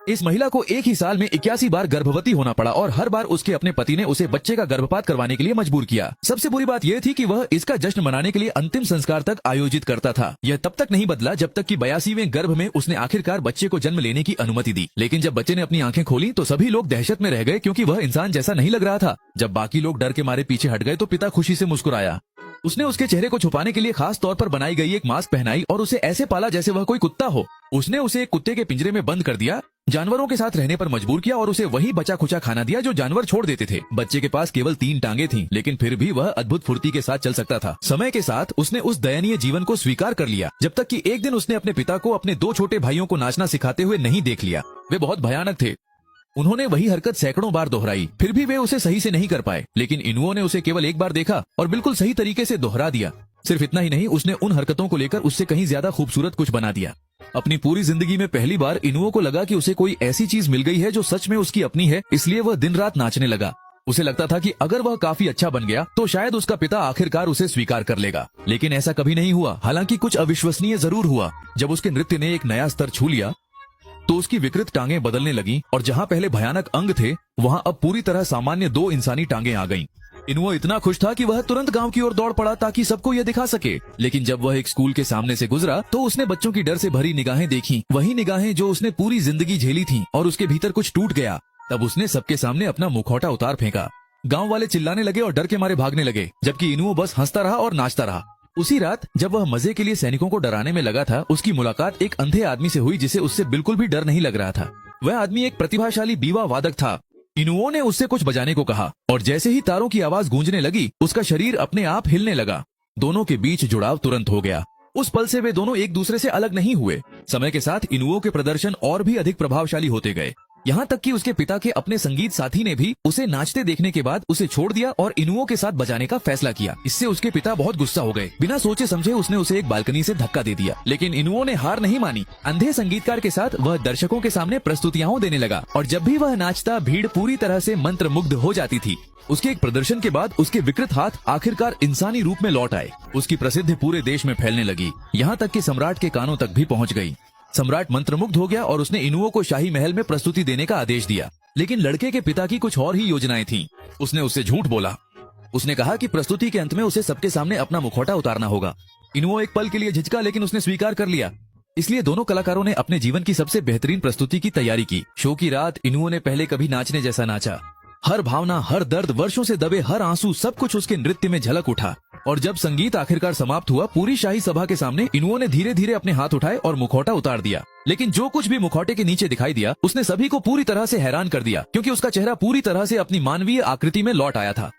इस महिला को एक ही साल में 81 बार गर्भवती होना पड़ा और हर बार उसके अपने पति ने उसे बच्चे का गर्भपात करवाने के लिए मजबूर किया। सबसे बुरी बात यह थी कि वह इसका जश्न मनाने के लिए अंतिम संस्कार तक आयोजित करता था। यह तब तक नहीं बदला जब तक कि 82वें गर्भ में उसने आखिरकार बच्चे को जन्म लेने की अनुमति दी। लेकिन जब बच्चे ने अपनी आंखें खोली तो सभी लोग दहशत में रह गए, क्योंकि वह इंसान जैसा नहीं लग रहा था। जब बाकी लोग डर के मारे पीछे हट गए तो पिता खुशी से मुस्कुराया। उसने उसके चेहरे को छुपाने के लिए खास तौर पर बनाई गई एक मास्क पहनाई और उसे ऐसे पाला जैसे वह कोई कुत्ता हो। उसने उसे एक कुत्ते के पिंजरे में बंद कर दिया, जानवरों के साथ रहने पर मजबूर किया और उसे वही बचा खुचा खाना दिया जो जानवर छोड़ देते थे। बच्चे के पास केवल 3 टांगे थीं, लेकिन फिर भी वह अद्भुत फुर्ती के साथ चल सकता था। समय के साथ उसने उस दयनीय जीवन को स्वीकार कर लिया, जब तक कि एक दिन उसने अपने पिता को अपने 2 छोटे भाइयों को नाचना सिखाते हुए नहीं देख लिया। वे बहुत भयानक थे। उन्होंने वही हरकत सैकड़ों बार दोहराई, फिर भी वे उसे सही से नहीं कर पाए। लेकिन इनुओ ने उसे केवल एक बार देखा और बिल्कुल सही तरीके से दोहरा दिया। सिर्फ इतना ही नहीं, उसने उन हरकतों को लेकर उससे कहीं ज्यादा खूबसूरत कुछ बना दिया। अपनी पूरी जिंदगी में पहली बार इनुओ को लगा कि उसे कोई ऐसी चीज मिल गई है जो सच में उसकी अपनी है, इसलिए वह दिन रात नाचने लगा। उसे लगता था कि अगर वह काफी अच्छा बन गया तो शायद उसका पिता आखिरकार उसे स्वीकार कर लेगा। लेकिन ऐसा कभी नहीं हुआ। हालांकि कुछ अविश्वसनीय जरूर हुआ। जब उसके नृत्य ने एक नया स्तर छू लिया तो उसकी विकृत टांगें बदलने लगी और जहां पहले भयानक अंग थे वहां अब पूरी तरह सामान्य 2 इंसानी टांगें आ गईं। इनुओ इतना खुश था कि वह तुरंत गांव की ओर दौड़ पड़ा ताकि सबको यह दिखा सके। लेकिन जब वह एक स्कूल के सामने से गुजरा तो उसने बच्चों की डर से भरी निगाहें देखी, वही निगाहें जो उसने पूरी जिंदगी झेली थीं, और उसके भीतर कुछ टूट गया। तब उसने सबके सामने अपना मुखौटा उतार फेंका। गांव वाले चिल्लाने लगे और डर के मारे भागने लगे, जबकि इनुओ बस हंसता रहा और नाचता रहा। उसी रात जब वह मजे के लिए सैनिकों को डराने में लगा था, उसकी मुलाकात एक अंधे आदमी से हुई जिसे उससे बिल्कुल भी डर नहीं लग रहा था। वह आदमी एक प्रतिभाशाली बीवा वादक था। इनुओ ने उससे कुछ बजाने को कहा और जैसे ही तारों की आवाज गूंजने लगी उसका शरीर अपने आप हिलने लगा। दोनों के बीच जुड़ाव तुरंत हो गया। उस पल से वे दोनों एक दूसरे से अलग नहीं हुए। समय के साथ इनुओ के प्रदर्शन और भी अधिक प्रभावशाली होते गए, यहाँ तक कि उसके पिता के अपने संगीत साथी ने भी उसे नाचते देखने के बाद उसे छोड़ दिया और इनुओ के साथ बजाने का फैसला किया। इससे उसके पिता बहुत गुस्सा हो गए। बिना सोचे समझे उसने उसे एक बालकनी से धक्का दे दिया। लेकिन इनुओ ने हार नहीं मानी। अंधे संगीतकार के साथ वह दर्शकों के सामने प्रस्तुतियां देने लगा और जब भी वह नाचता भीड़ पूरी तरह से मंत्रमुग्ध हो जाती थी। उसके एक प्रदर्शन के बाद उसके विकृत हाथ आखिरकार इंसानी रूप में लौट आए। उसकी प्रसिद्धि पूरे देश में फैलने लगी, यहाँ तक कि सम्राट के कानों तक भी पहुँच गई। सम्राट मंत्रमुग्ध हो गया और उसने इनुओ को शाही महल में प्रस्तुति देने का आदेश दिया। लेकिन लड़के के पिता की कुछ और ही योजनाएं थीं। उसने उससे झूठ बोला। उसने कहा कि प्रस्तुति के अंत में उसे सबके सामने अपना मुखौटा उतारना होगा। इनुओ एक पल के लिए झिझका, लेकिन उसने स्वीकार कर लिया। इसलिए दोनों कलाकारों ने अपने जीवन की सबसे बेहतरीन प्रस्तुति की तैयारी की। शो की रात इनुओ ने पहले कभी नाचने जैसा नाचा। हर भावना, हर दर्द, वर्षों से दबे हर आंसू, सब कुछ उसके नृत्य में झलक उठा। और जब संगीत आखिरकार समाप्त हुआ, पूरी शाही सभा के सामने इनुओ ने धीरे धीरे अपने हाथ उठाए और मुखौटा उतार दिया। लेकिन जो कुछ भी मुखौटे के नीचे दिखाई दिया उसने सभी को पूरी तरह से हैरान कर दिया, क्योंकि उसका चेहरा पूरी तरह से अपनी मानवीय आकृति में लौट आया था।